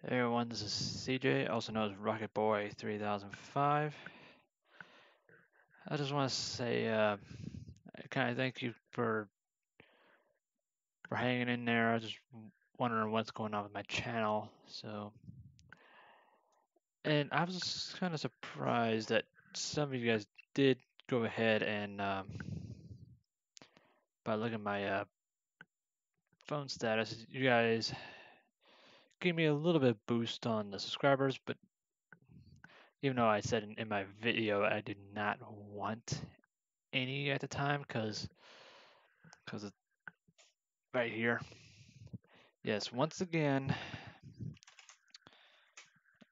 Hey everyone, this is CJ, also known as Rocket Boy 3005. I just want to say, kind of thank you for hanging in there. I was just wondering what's going on with my channel. And I was kind of surprised that some of you guys did go ahead and, by looking at my phone status, you guys gave me a little bit of boost on the subscribers, but even though I said in my video I did not want any at the time because it's right here. Yes, once again,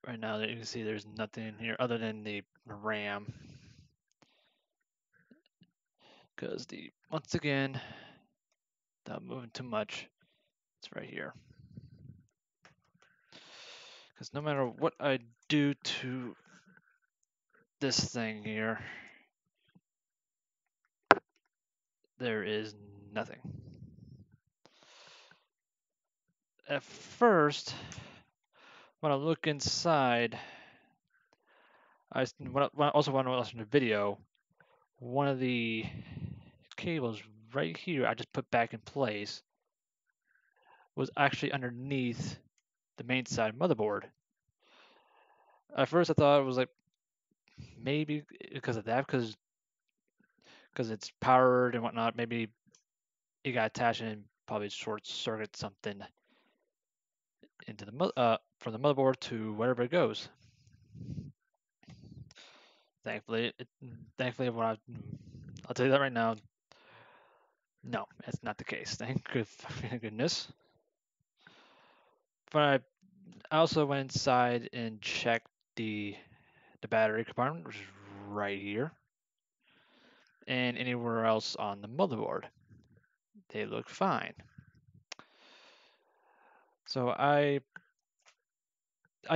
right now that you can see there's nothing in here other than the RAM. Because once again, without moving too much, it's right here. Because no matter what I do to this thing here, there is nothing. At first, when I look inside, also when I watch the video, one of the cables right here I just put back in place was actually underneath the main side motherboard. At first I thought it was like maybe because of that, because it's powered and whatnot, maybe it got attached and probably short circuit something into the from the motherboard to wherever it goes. Thankfully, I'll tell you that right now. No, that's not the case. Thank goodness. But I also went inside and checked the battery compartment, which is right here, and anywhere else on the motherboard. They look fine. So I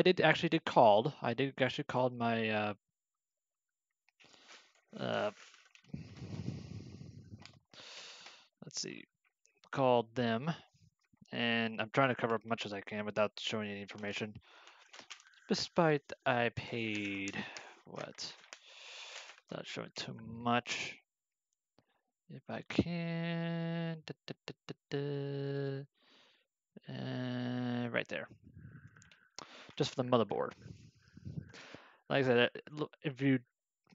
did actually call my let's see, called them, and I'm trying to cover up as much as I can without showing any information. Despite I paid what? Not showing too much. If I can, right there, just for the motherboard. Like I said, if you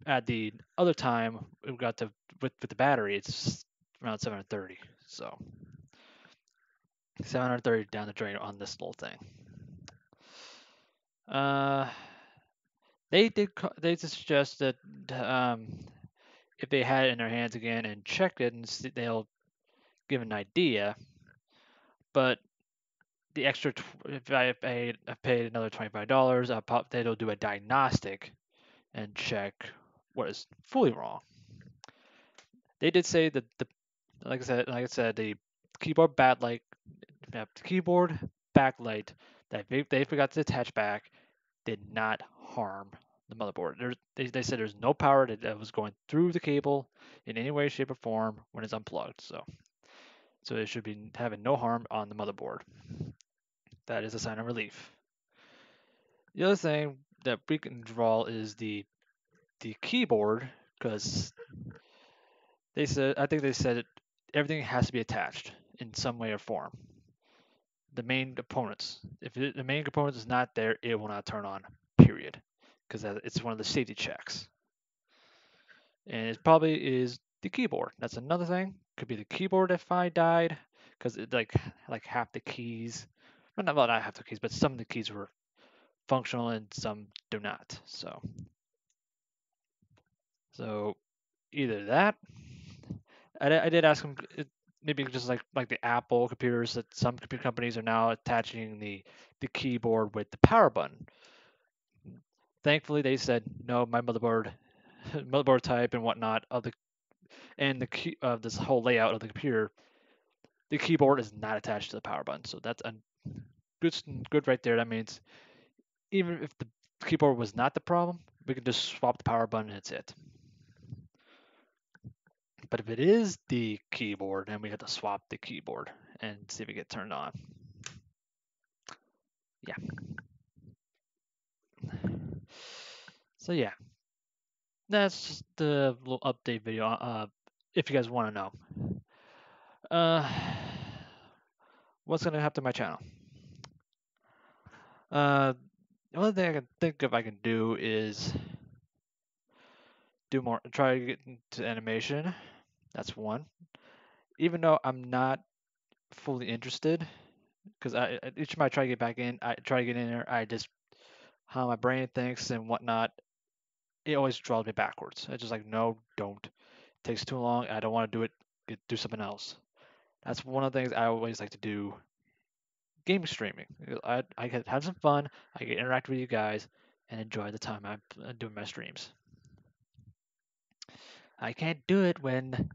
add the other time, we got to with the battery, it's around 730. So 730 down the drain on this little thing. They suggested if they had it in their hands again and checked it, and they'll give an idea. But the extra, if I paid another $25, they'll do a diagnostic and check what is fully wrong. They did say that like I said, the keyboard backlight that they forgot to attach back did not harm the motherboard. They said there's no power that was going through the cable in any way, shape, or form when it's unplugged. So it should be having no harm on the motherboard. That is a sign of relief. The other thing that we can draw is the keyboard, because I think they said everything has to be attached in some way or form. The main components. If the main component is not there, it will not turn on, period. Because it's one of the safety checks. And it probably is the keyboard. That's another thing. Could be the keyboard if I died, because it like half the keys, well not half the keys, but some of the keys were functional and some do not. So either that. I did ask him, maybe just like the Apple computers, that some computer companies are now attaching the keyboard with the power button. Thankfully, they said no. My motherboard type and whatnot and the key of this whole layout of the computer, the keyboard is not attached to the power button. So that's a good right there. That means even if the keyboard was not the problem, we can just swap the power button and that's it. But if it is the keyboard, then we have to swap the keyboard and see if it gets turned on. Yeah. So yeah, that's just the little update video. If you guys want to know, uh, what's gonna happen to my channel? Uh, the only thing I can think of I can do is do more, try to get into animation. That's one. Even though I'm not fully interested, because each time I try to get back in, I try to get in there, I just how my brain thinks and whatnot. It always draws me backwards. It's just like no, don't. It takes too long. I don't want to do it. Do something else. That's one of the things I always like to do. Game streaming. I can have some fun. I can interact with you guys and enjoy the time I'm doing my streams. I can't do it when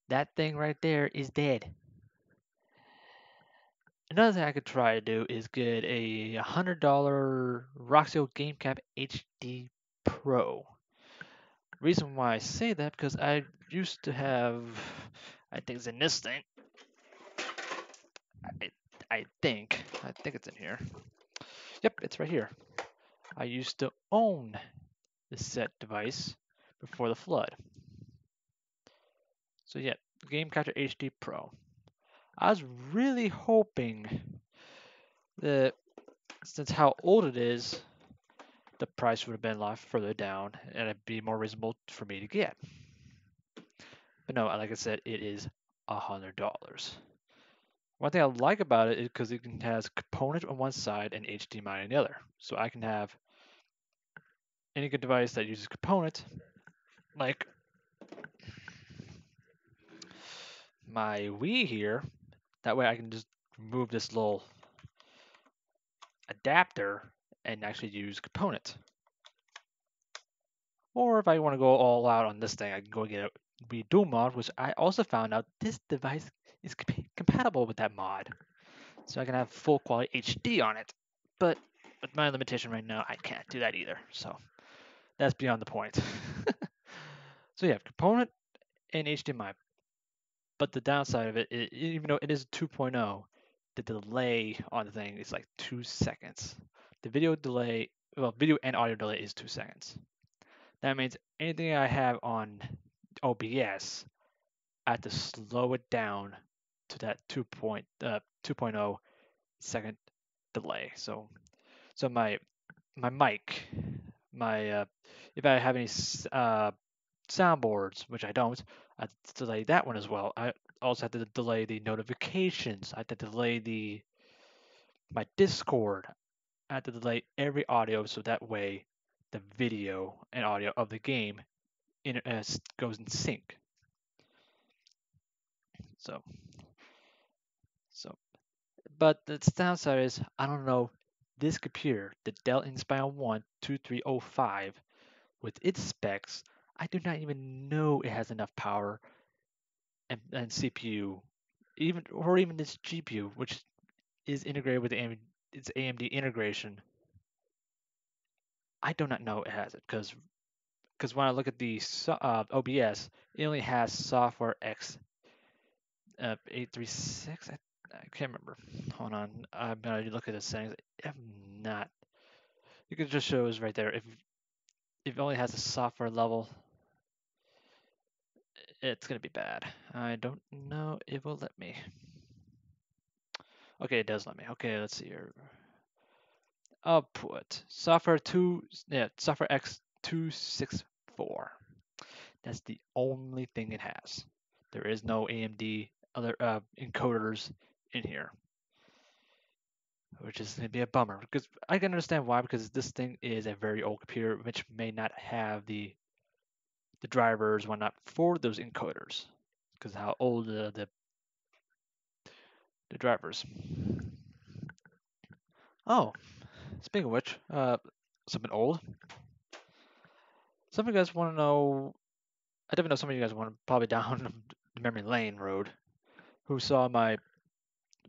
that thing right there is dead. Another thing I could try to do is get a $100 Roxio GameCap HD Pro. Reason why I say that because I used to have, I think it's in this thing. I, I think it's in here. Yep, it's right here. I used to own the set device before the flood. So yeah, GameCapture HD Pro. I was really hoping that since how old it is, the price would have been a lot further down and it'd be more reasonable for me to get. But no, like I said, it is $100. One thing I like about it is because it has component on one side and HDMI on the other. So I can have any good device that uses component, like my Wii here. That way I can just remove this little adapter and actually use component. Or if I want to go all out on this thing, I can go get a Wii Dual mod, which I also found out this device is compatible with that mod. So I can have full quality HD on it. But with my limitation right now, I can't do that either. So that's beyond the point. So yeah, component and HDMI. But the downside of it, even though it is 2.0, the delay on the thing is like 2 seconds. The video delay, well, video and audio delay is 2 seconds. That means anything I have on OBS, I have to slow it down to that 2.0 second delay. So my mic, if I have any soundboards, which I don't, I have to delay that one as well. I also have to delay the notifications. I have to delay my Discord. I have to delay every audio so that way the video and audio of the game goes in sync. So, so, but the downside is I don't know this computer, the Dell Inspire 1 2305, with its specs, I do not even know it has enough power and CPU, even this GPU, which is integrated with its AMD integration. I do not know it has it because when I look at the OBS, it only has software X 836. I can't remember. Hold on, I'm gonna look at the settings. I'm not. You can just show us right there. If it only has a software level, it's gonna be bad. I don't know. It will let me. Okay, it does let me. Okay, let's see here. Output software X264. That's the only thing it has. There is no AMD other encoders in here, which is going to be a bummer because I can understand why, because this thing is a very old computer which may not have the drivers, whatnot, for those encoders because how old the drivers. Oh, speaking of which, something old. Some of you guys want to know. I definitely know some of you guys want to probably down the memory lane road, who saw my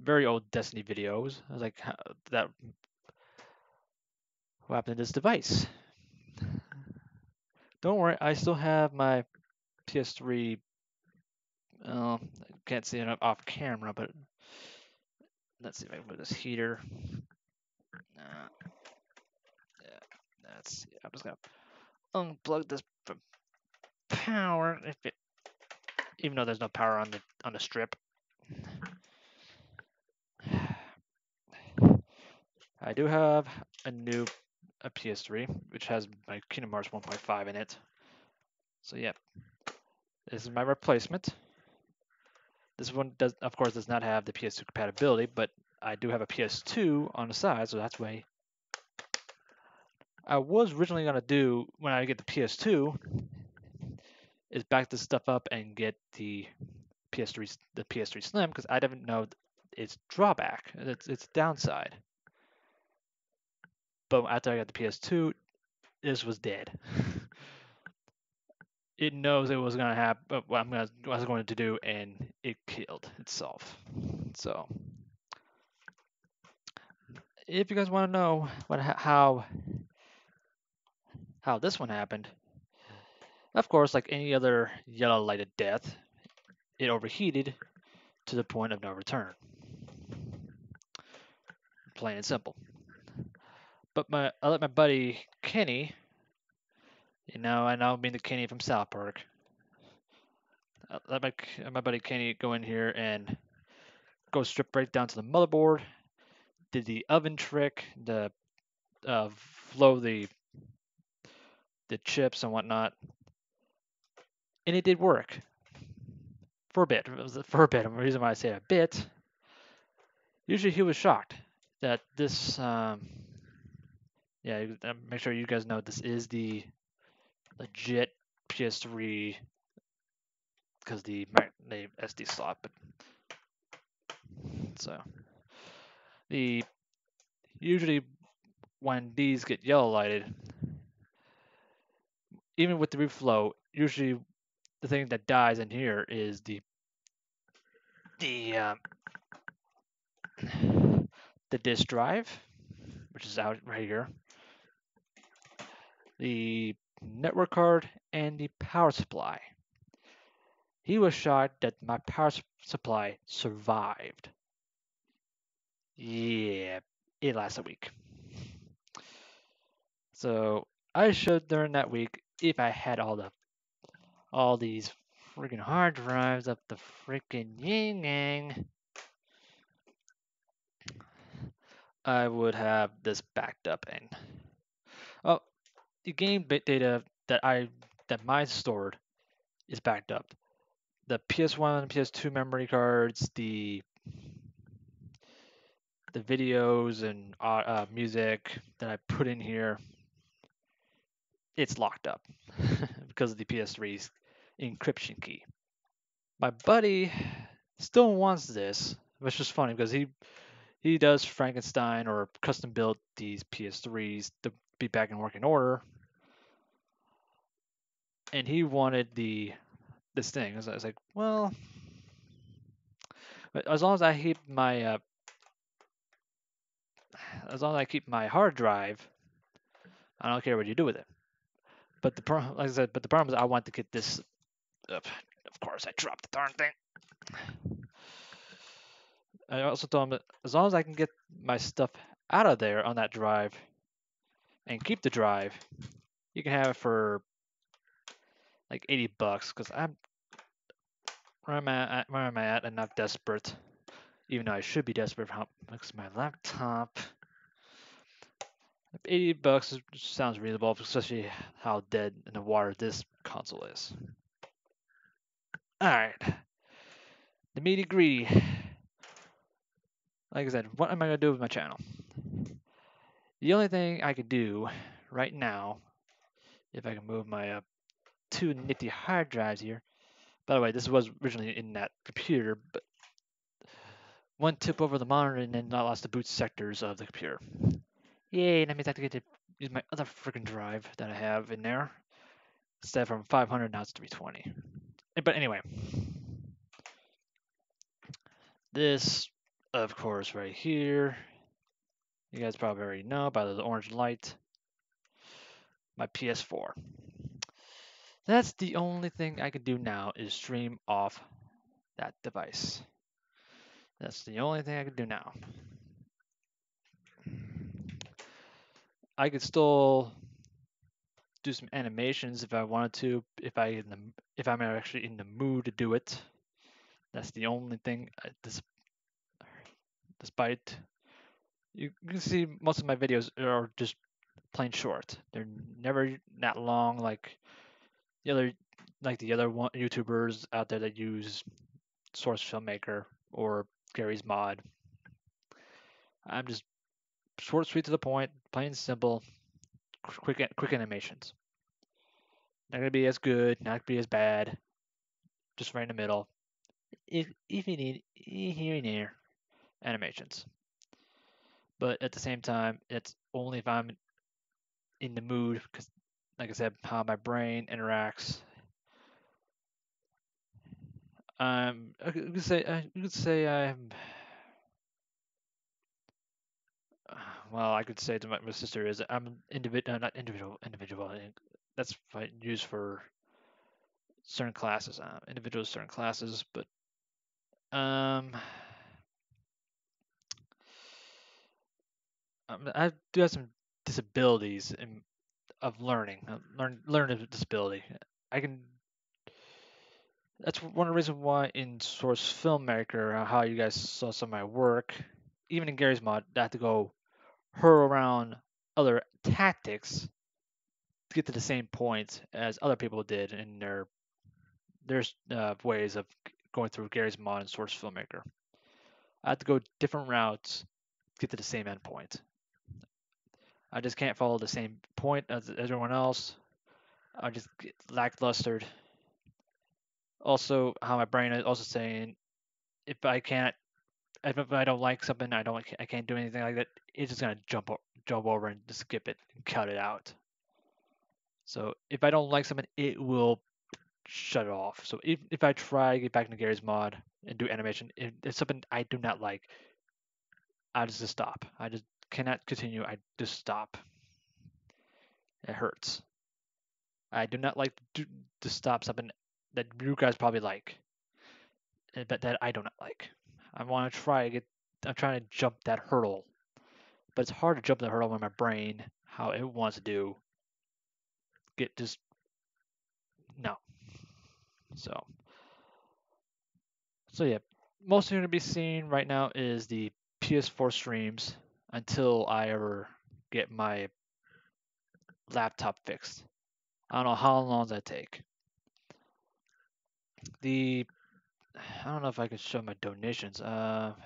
very old Destiny videos. I was like, that what happened to this device? Don't worry, I still have my PS3. I can't see it off camera, but let's see if I can put this heater. Yeah, I'm just gonna unplug this from power. Even though there's no power on the strip. I do have a PS3, which has my Kingdom Hearts 1.5 in it. So yeah, this is my replacement. This one of course, does not have the PS2 compatibility, but I do have a PS2 on the side, so that's why I was originally gonna do when I get the PS2 is back this stuff up and get the PS3 Slim, because I didn't know its drawback, its downside. But after I got the PS2, this was dead. It knows it was gonna happen, what I was going to do, and it killed itself. So, if you guys want to know how this one happened, of course, like any other yellow lighted death, it overheated to the point of no return. Plain and simple. But I let my buddy Kenny, I now mean the Kenny from South Park. I let my buddy Kenny go in here and go strip right down to the motherboard. Did the oven trick, the flow the chips and whatnot, and it did work for a bit. It was for a bit. And the reason why I say a bit, usually he was shocked that this. Yeah, make sure you guys know this is the legit PS3 because the SD slot. But so the usually when these get yellow lighted, even with the reflow, usually the thing that dies in here is the disk drive, which is out right here, the network card, and the power supply. He was shocked that my power supply survived. Yeah, it lasts a week. So I showed during that week if I had all these freaking hard drives up the freaking yin yang, I would have this backed up in. Oh, the game data that mine stored is backed up. The PS1 and PS2 memory cards, the videos and music that I put in here, it's locked up because of the PS3's encryption key. My buddy still wants this, which is funny because he does Frankenstein or custom build these PS3s to be back in working order, and he wanted this thing. I was like, well, as long as I keep my hard drive, I don't care what you do with it. But like I said, the problem is I want to get this up. Of course, I dropped the darn thing. I also told him that as long as I can get my stuff out of there on that drive and keep the drive, you can have it for like $80 because I'm where am I at and not desperate, even though I should be desperate because my laptop. $80 sounds reasonable, especially how dead in the water this console is. Alright. The meaty greedy. Like I said, what am I going to do with my channel? The only thing I could do right now, if I can move my two nifty hard drives here. By the way, this was originally in that computer, but one tip over the monitor and then I lost the boot sectors of the computer. Yay, that means I have to get to use my other freaking drive that I have in there. Instead from 500, now it's 320. But anyway, this, of course, right here, you guys probably already know by the orange light, my PS4. That's the only thing I can do now is stream off that device. That's the only thing I can do now. I could still do some animations if I wanted to, if I'm actually in the mood to do it. That's the only thing. Despite you can see most of my videos are just plain short. They're never that long the other YouTubers out there that use Source Filmmaker or Gary's Mod. I'm just short, sweet to the point, plain simple, quick animations. Not gonna be as good, not gonna be as bad, just right in the middle. If you need here and there animations, but at the same time, it's only if I'm in the mood, because like I said, how my brain interacts. You could say I'm. Well, I could say to my sister is I'm not individual. That's used for certain classes, individual certain classes, but um, I do have some disabilities of learning, learning disability. I can. That's one of the reasons why in Source Filmmaker, how you guys saw some of my work, even in Gary's mod, I had to go hurl around other tactics to get to the same point as other people did in there's ways of going through Gary's mod and Source Filmmaker. I had to go different routes to get to the same endpoint. I just can't follow the same point as everyone else. I just get lacklustered. Also, how my brain is also saying if I don't like something, I can't do anything like that. It's just gonna jump over and just skip it and cut it out. So if I don't like something, it will shut it off. So if I try to get back into Gary's mod and do animation, if it's something I do not like, I just stop. I just cannot continue. I just stop. It hurts. I do not like to stop something that you guys probably like, but that I do not like. I want to try to get. I'm trying to jump that hurdle, but it's hard to jump the hurdle when my brain, how it wants to do, get just no. So yeah, most you're gonna be seeing right now is the PS4 streams until I ever get my laptop fixed. I don't know how long that take. I don't know if I can show my donations. Don't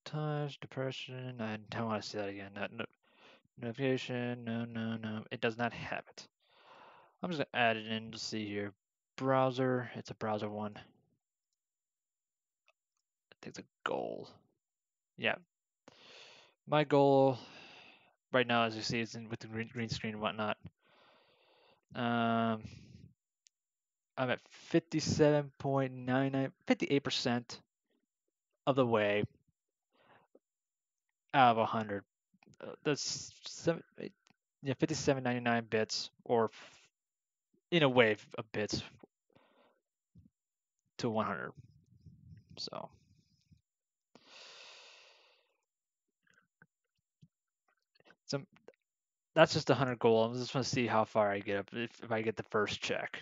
touch depression. I don't want to say that again. Notification. No. It does not have it. I'm just gonna add it in to see here. Browser. It's a browser one. I think it's a goal. Yeah. My goal right now, as you see, is with the green screen and whatnot. I'm at 57.99, 58% of the way out of 100. That's 57.99 bits, or in a wave of bits to 100. So that's just the 100 goal. I just want to see how far I get up if I get the first check.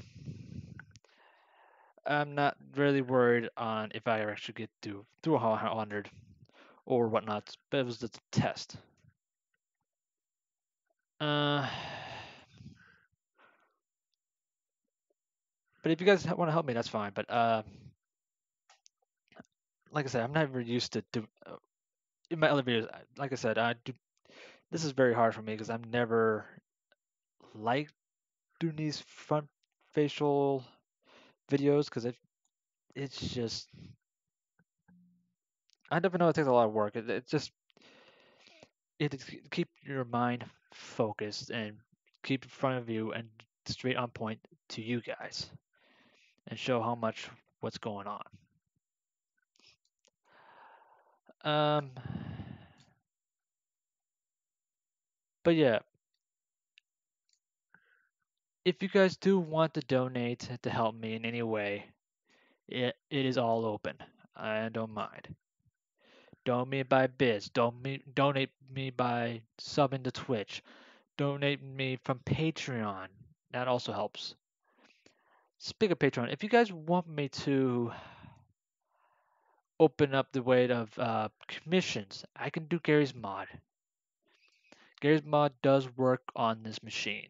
I'm not really worried on if I actually get through 100 or whatnot, but it was just a test. But if you guys want to help me, that's fine. But like I said, I'm never used to do in my other videos. Like I said, I do. This is very hard for me because I'm never like doing these front facial videos because it's just I never know. It takes a lot of work. It just keep your mind focused and keep in front of you and straight on point to you guys and show how much what's going on. But yeah, if you guys do want to donate to help me in any way, it is all open. I don't mind. Donate me by bits. Donate me by subbing to Twitch. Donate me from Patreon. That also helps. Speaking of Patreon, if you guys want me to open up the way of commissions, I can do Gary's mod. Gary's mod does work on this machine.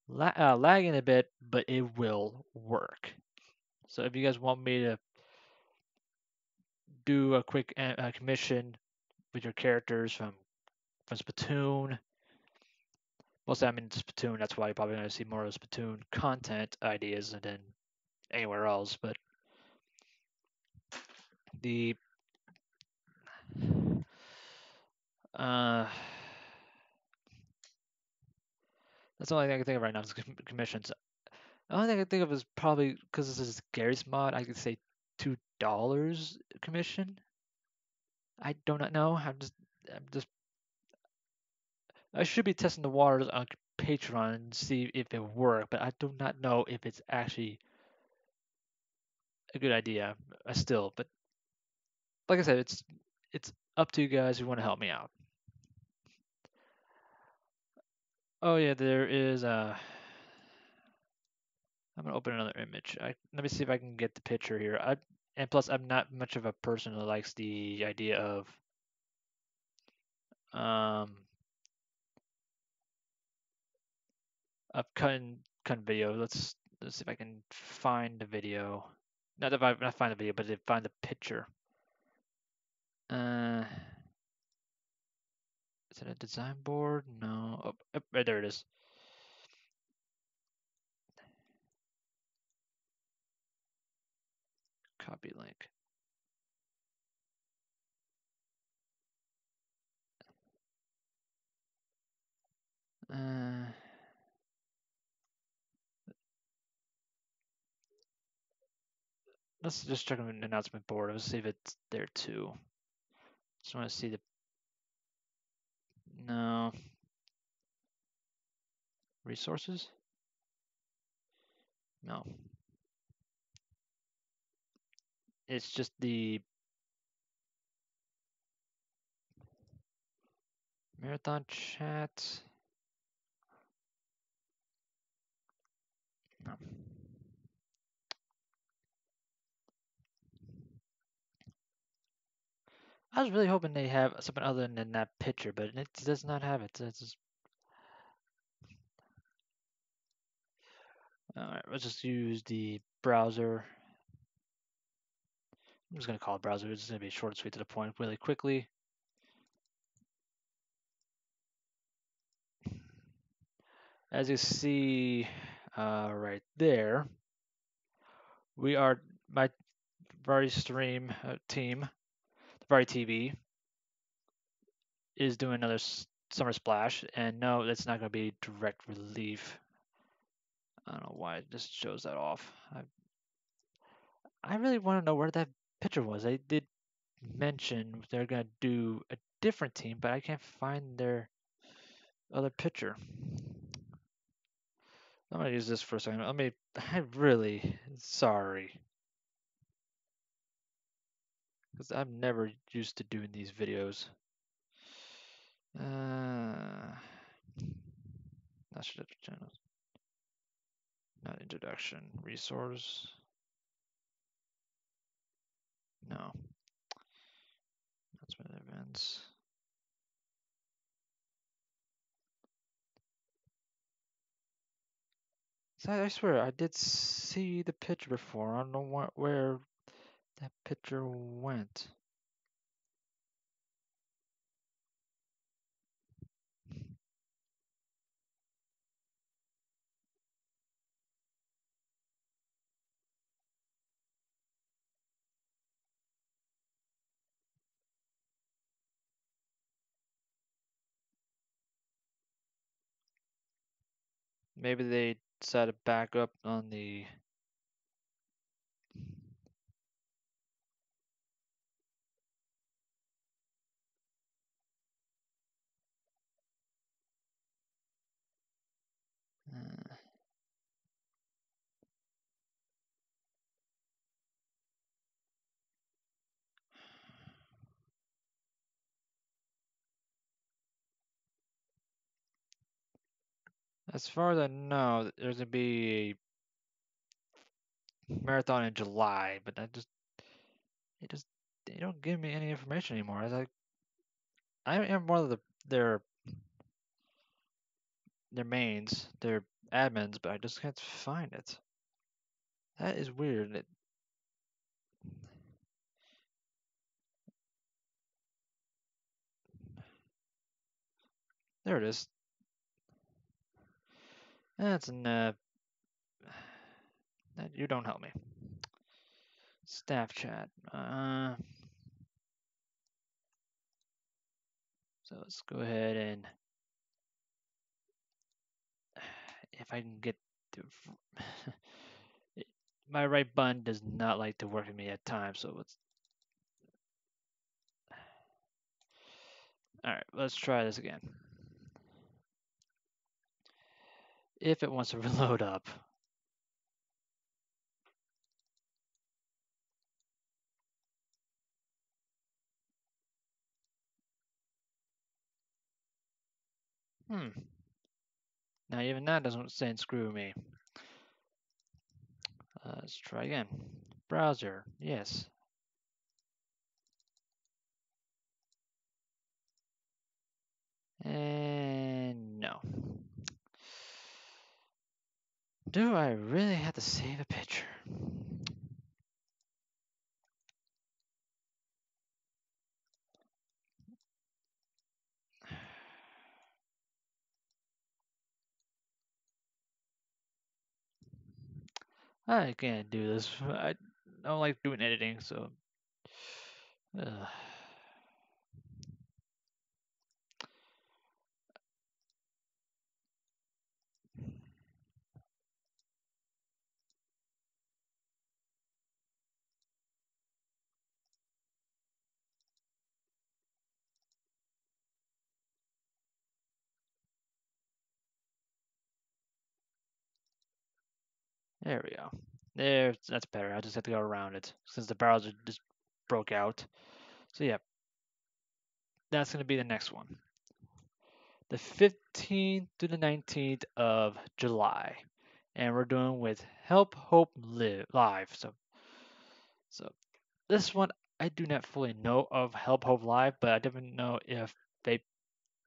Lagging a bit, but it will work. So if you guys want me to do a quick commission with your characters from Splatoon, mostly I'm in Splatoon, that's why you're probably going to see more of Splatoon content ideas than anywhere else. But the that's the only thing I can think of right now is commissions. The only thing I can think of is probably because this is Gary's mod, I could say $2 commission. I do not know. I'm just. I should be testing the waters on Patreon and see if it works, but I do not know if it's actually a good idea. Still, but like I said, it's up to you guys who want to help me out. Oh yeah, there is I'm gonna open another image. Let me see if I can get the picture here. And plus, I'm not much of a person who likes the idea um of cutting video. Let's see if I can find the video. Not find the video, but to find the picture. Uh, is it a design board? No. Oh, right there it is. Copy link. Let's just check an announcement board. Let's see if it's there too. Just want to see the. No. Resources? No. It's just the marathon chat. No. I was really hoping they have something other than that picture, but it does not have it. It's just... Alright, let's just use the browser. I'm just going to call it browser. It's going to be short and sweet to the point really quickly. As you see right there, we are my Variety Stream team, VarietyTV, is doing another Summer Splash, and no, that's not going to be direct relief. I don't know why it just shows that off. I really want to know where that picture was. They did mention they're going to do a different team, but I can't find their other picture. I'm going to use this for a second. I'm really sorry. Because I'm never used to doing these videos. Not channels. Not introduction. Resource. No. That's my events. So I swear I did see the picture before. I don't know where that picture went. Maybe they set it back up on the. As far as I know, there's gonna be a marathon in July, but they don't give me any information anymore. I am one of their their mains, their admins, but I just can't find it. That is weird. There it is. That's an you don't help me. Staff chat. So let's go ahead and if I can get to my right button does not like to work with me at times, so let's all right, let's try this again. If it wants to reload up. Now even that doesn't say screw me. Let's try again. Browser, yes. And no. Do I really have to save a picture? I can't do this. I don't like doing editing, so. Uh, there we go. That's better. I just have to go around it since the browser just broke out. So yeah, that's gonna be the next one. The 15th to the 19th of July, and we're doing with Help Hope Live. So this one I do not fully know of Help Hope Live, but I definitely know if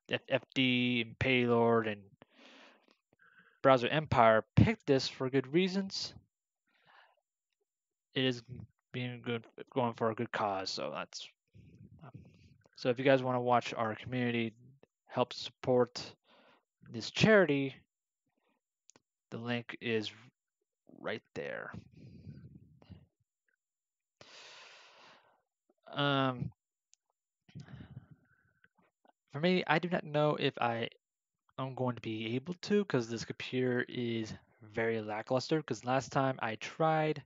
FD and Paylord and Browser Empire picked this for good reasons. It is being good, going for a good cause. So that's so. If you guys want to watch our community help support this charity, the link is right there. Um, for me, I do not know if I'm going to be able to because this computer is very lackluster. Because last time I tried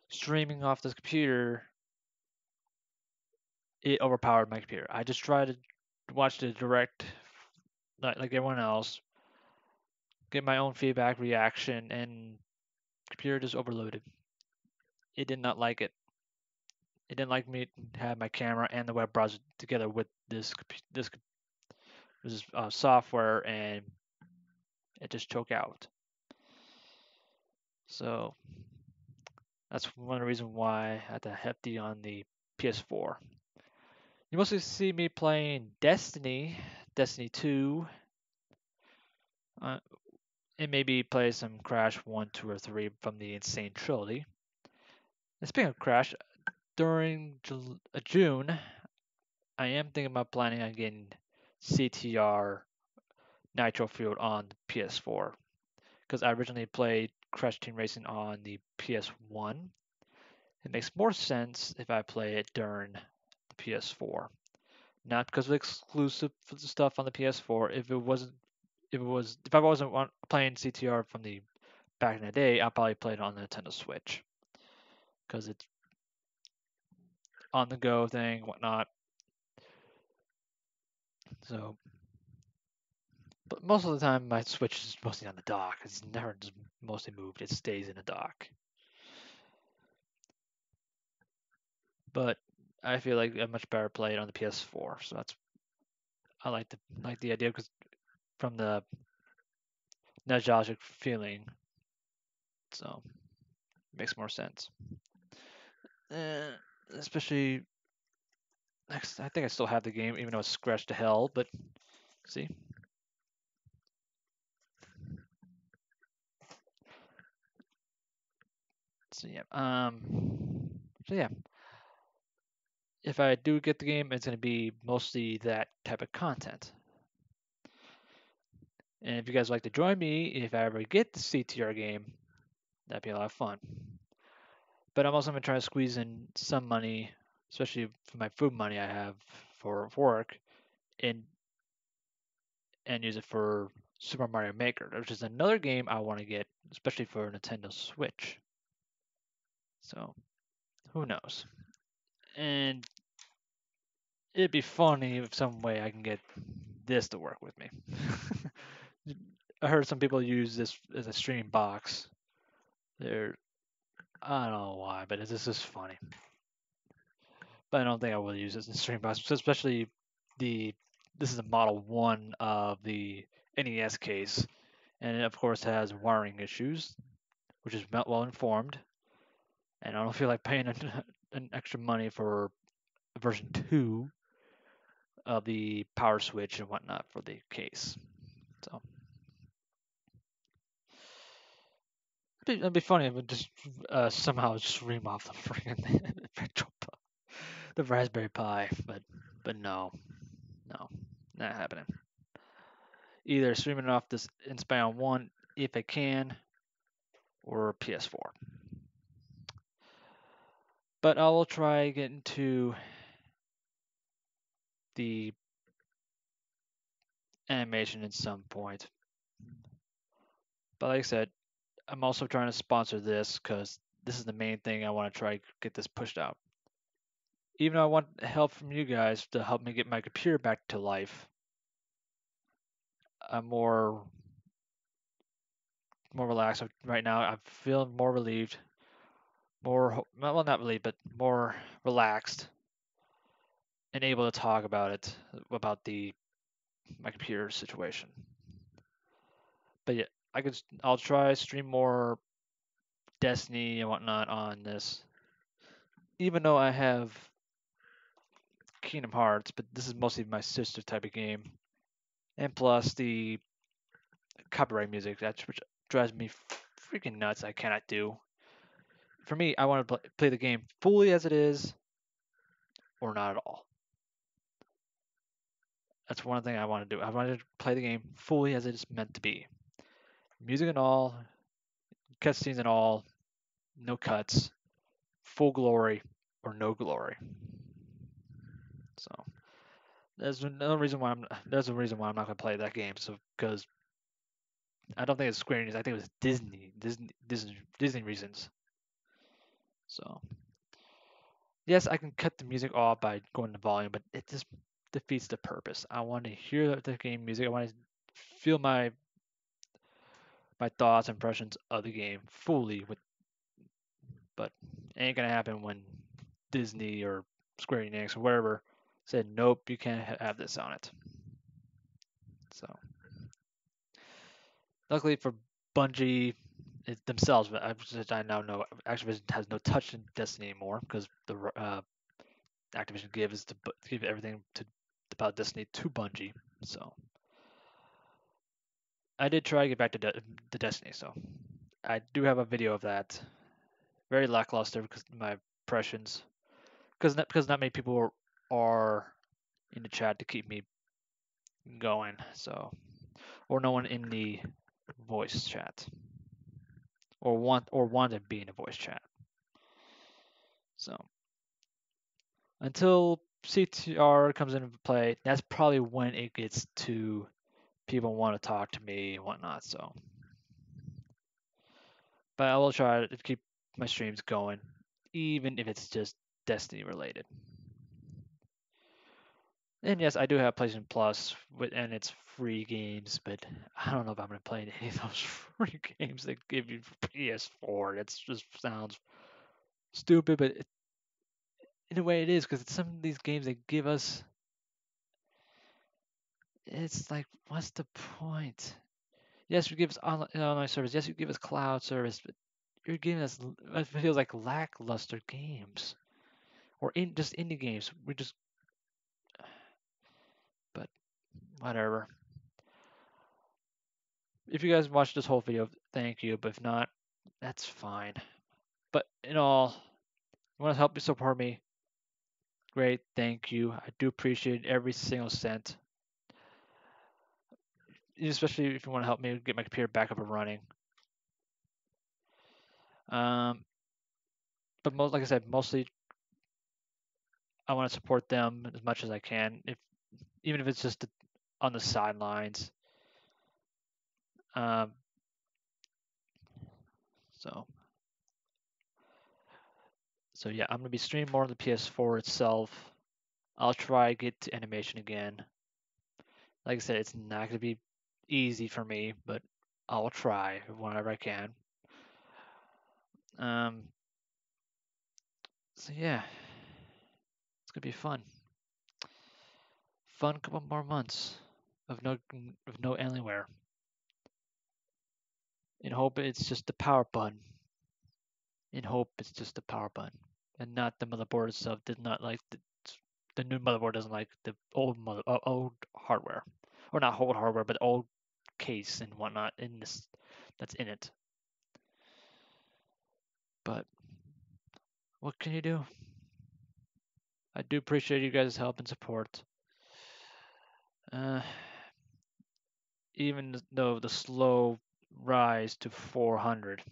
streaming off this computer, it overpowered my computer. I just tried to watch the direct, like everyone else, get my own feedback reaction, and computer just overloaded. It did not like it. It didn't like me to have my camera and the web browser together with this software, and it just choked out. So that's one of the reasons why I had to hefty on the PS4. You mostly see me playing Destiny, Destiny 2, and maybe play some Crash 1, 2, or 3 from the Insane Trilogy. And speaking of Crash, during June, I am thinking about planning on getting CTR Nitro Fueled on the PS4 because I originally played Crash Team Racing on the PS1. It makes more sense if I play it during the PS4, not because of exclusive stuff on the PS4. If I wasn't playing CTR from the back in the day, I'll probably play it on the Nintendo Switch because it's on the go thing, whatnot. So, but most of the time, my Switch is mostly on the dock. It's never just mostly moved. It stays in the dock. But I feel like I much better play it on the PS4. So I like the idea because from the nostalgic feeling. So it makes more sense. Uh, Especially next, I think I still have the game, even though it's scratched to hell. But see, so yeah, so yeah, if I do get the game, it's gonna be mostly that type of content. And if you guys would like to join me, if I ever get the CTR game, that'd be a lot of fun. But I'm also gonna try to squeeze in some money, especially for my food money I have for work, and use it for Super Mario Maker, which is another game I want to get, especially for Nintendo Switch. So who knows? And it'd be funny if some way I can get this to work with me. I heard some people use this as a stream box. They're I don't know why, but it's just funny. But I don't think I will use this in stream box, especially the this is a Model 1 of the NES case, and it of course has wiring issues, which is well informed. And I don't feel like paying an extra money for version 2 of the power switch and whatnot for the case. So it'd be funny if it just somehow stream off the freaking the Raspberry Pi, but no, not happening. Either streaming off this Inspiron 1 if I can, or PS4. But I will try getting to the animation at some point. But like I said, I'm also trying to sponsor this because this is the main thing I want to try get this pushed out. Even though I want help from you guys to help me get my computer back to life, I'm more relaxed right now. I feel more relieved, more well not relieved, but more relaxed and able to talk about it about the my computer situation. But yeah, I'll try stream more Destiny and whatnot on this. Even though I have Kingdom Hearts, but this is mostly my sister type of game. And plus the copyright music, which drives me freaking nuts. I cannot do. For me, I want to play the game fully as it is, or not at all. That's one thing I want to do. I want to play the game fully as it is meant to be. Music and all, cutscenes and all, no cuts, full glory or no glory. So there's another reason why there's a reason why I'm not gonna play that game. So because I don't think it's Square Enix. I think it was Disney reasons. So yes, I can cut the music off by going to volume, but it just defeats the purpose. I want to hear the game music. I want to feel my thoughts, impressions of the game fully. But it ain't gonna happen when Disney or Square Enix or whatever said nope, you can't have this on it. So luckily for Bungie themselves, I now know Activision has no touch in Destiny anymore because the Activision give everything about Destiny to Bungie. So I did try to get back to the Destiny, so I do have a video of that. Very lackluster because my impressions, because not many people are in the chat to keep me going. So or no one in the voice chat want to be in a voice chat. So until CTR comes into play, that's probably when it gets to people want to talk to me and whatnot. So, but I will try to keep my streams going, even if it's just Destiny related. And yes, I do have PlayStation Plus, and it's free games, but I don't know if I'm going to play any of those free games that give you PS4. It just sounds stupid, but in a way it is, because some of these games they give us, it's like, what's the point? Yes, you give us online service. Yes, you give us cloud service, but you're giving us it feels like lackluster games or just indie games. But whatever. If you guys watched this whole video, thank you. But if not, that's fine. But in all, you want to help me support me? Great, thank you. I do appreciate every single cent, especially if you want to help me get my computer back up and running. But like I said, mostly I want to support them as much as I can, even if it's just on the sidelines. Um, so yeah, I'm gonna be streaming more on the PS4 itself. I'll try to get to animation again. Like I said, it's not gonna be easy for me, but I'll try whenever I can. So yeah, it's gonna be fun. Fun couple more months of no Alienware. In hope it's just the power button. In hope it's just the power button, and not the motherboard itself. Did not like the new motherboard doesn't like the old hardware, or not old hardware, but old case and whatnot in this that's in it. But what can you do? I do appreciate you guys' help and support. Even though the slow rise to 400.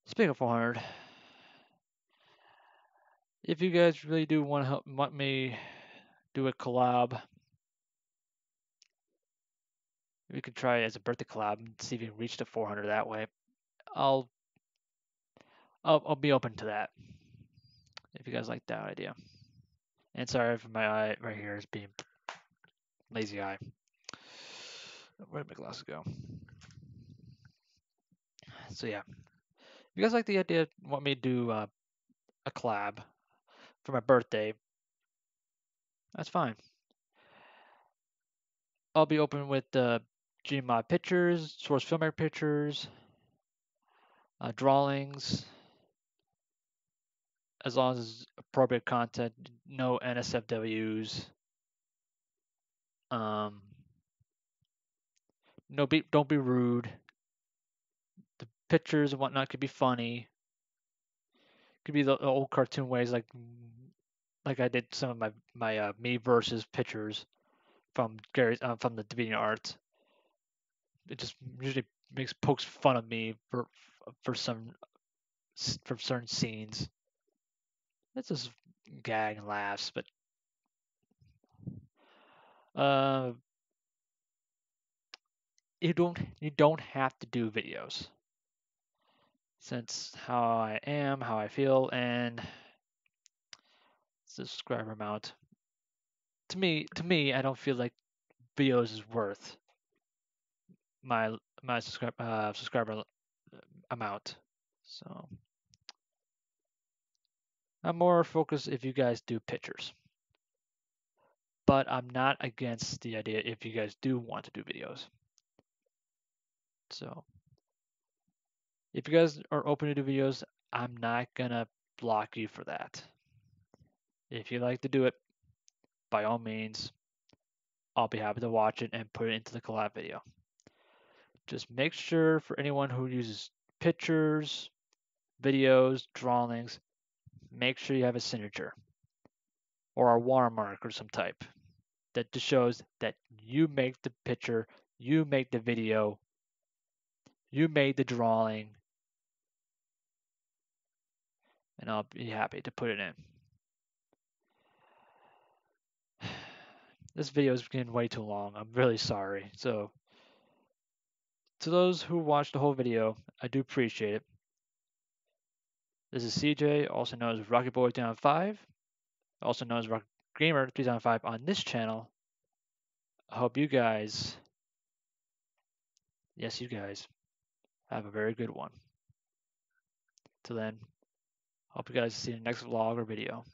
Speaking of 400, if you guys really do want me do a collab, we could try it as a birthday collab and see if we can reach the 400 that way. I'll be open to that if you guys like that idea. And sorry for my eye right here is being lazy eye. Where'd my glasses go? So yeah, if you guys like the idea, want me to do a collab for my birthday, that's fine. I'll be open with Gmod pictures, source filmmaker pictures, drawings, as long as appropriate content, no NSFWs. Don't be rude. The pictures and whatnot could be funny. Could be the old cartoon ways, like I did some of my me versus pictures from from the DeviantArt. It just usually pokes fun of me for certain scenes. It's just gag and laughs, but you don't have to do videos, since how I am, how I feel, and subscriber amount. To me, I don't feel like videos is worth my subscriber amount. So I'm more focused if you guys do pictures. But I'm not against the idea if you guys do want to do videos. So if you guys are open to do videos, I'm not gonna block you for that. If you like to do it, by all means, I'll be happy to watch it and put it into the collab video. Just make sure for anyone who uses pictures, videos, drawings, make sure you have a signature or a watermark or some type that just shows that you make the picture, you make the video, you made the drawing, and I'll be happy to put it in. This video is getting way too long. I'm really sorry. So, to those who watched the whole video, I do appreciate it. This is CJ, also known as Rocketboy305, also known as Rocket Gamer 305 on this channel. I hope you guys, yes, you guys, have a very good one. Till then, hope you guys see the next vlog or video.